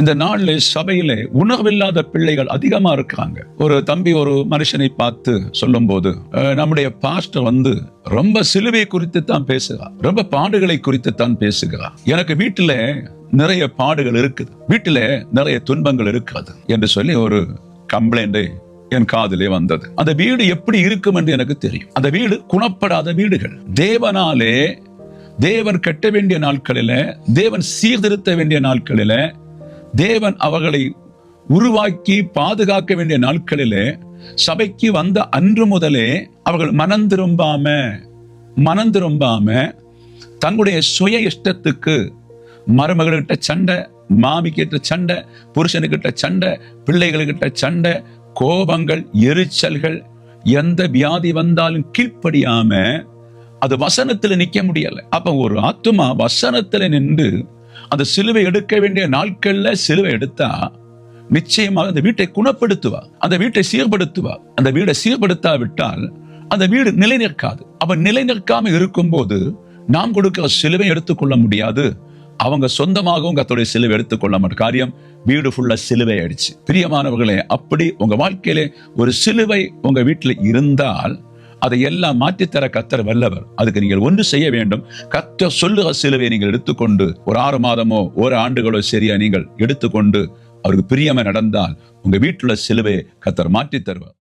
இந்த நாள்ல சபையிலே உணர்வில்லாத பிள்ளைகள் அதிகமா இருக்காங்க. ஒரு தம்பி ஒரு மனுஷனை பார்த்து சொல்லும் போது, நம்முடைய பாஸ்டர் ரொம்ப சிலுவை குறித்து தான் பேசுகிறார், ரொம்ப பாடுகளை குறித்து தான் பேசுகிறார். எனக்கு வீட்டில நிறைய பாடுகள் இருக்குது, வீட்டில நிறைய துன்பங்கள் இருக்கிறது என்று சொல்லி ஒரு கம்ப்ளைண்ட் என் காதிலே வந்தது. அந்த வீடு எப்படி இருக்கும் என்று எனக்கு தெரியும். அந்த வீடு குணப்படாத வீடுகள். தேவனாலே தேவன் கட்ட வேண்டிய நாட்களில, தேவன் சீர்திருத்த வேண்டிய நாட்களில, தேவன் அவர்களை உருவாக்கி பாதுகாக்க வேண்டிய நாட்களிலே, சபைக்கு வந்த அன்று முதலே அவர்கள் மனம் திரும்பாம தங்களுடைய சுய இஷ்டத்துக்கு மருமகள்கிட்ட சண்டை, மாமிக்கிட்ட சண்டை, புருஷனுக்கிட்ட சண்டை, பிள்ளைகள்கிட்ட சண்டை, கோபங்கள், எரிச்சல்கள், எந்த வியாதி வந்தாலும் கீழ்ப்படியாம அது வசனத்துல நிக்க முடியல. அப்ப ஒரு ஆத்துமா வசனத்துல நின்று அந்த சிலுவை எடுக்க வேண்டிய நாட்கள்ல சிலுவை எடுத்தா நிச்சயமாக அந்த வீட்டை குணப்படுத்துவா, அந்த வீட்டை சீர்படுத்துவா. அந்த வீடை சீர்படுத்தாவிட்டால் அந்த வீடு நிலை நிற்காது. அவன் நிலை நிற்காம இருக்கும் போது நாம் கொடுக்கிற சிலுவை எடுத்துக்கொள்ள முடியாது. அவங்க சொந்தமாகவும் கர்த்தருடைய சிலுவை எடுத்துக்கொள்ள மாட்டாங்க. காரியம் வீடு ஃபுல்லா சிலுவை ஆயிடுச்சு. பிரியமானவர்களே, அப்படி உங்க வாழ்க்கையிலே ஒரு சிலுவை உங்க வீட்டில் இருந்தால் அதை எல்லாம் மாற்றித்தர கர்த்தர் வல்லவர். அதுக்கு நீங்கள் ஒன்று செய்ய வேண்டும். கர்த்தர் சொல்லுகிற சிலுவை நீங்கள் எடுத்துக்கொண்டு ஒரு 6 மாதமோ ஒரு ஆண்டுகளோ சரியா நீங்கள் எடுத்துக்கொண்டு அவருக்கு பிரியமா நடந்தால் உங்க வீட்டுல சிலுவை கர்த்தர் மாற்றித் தருவார்.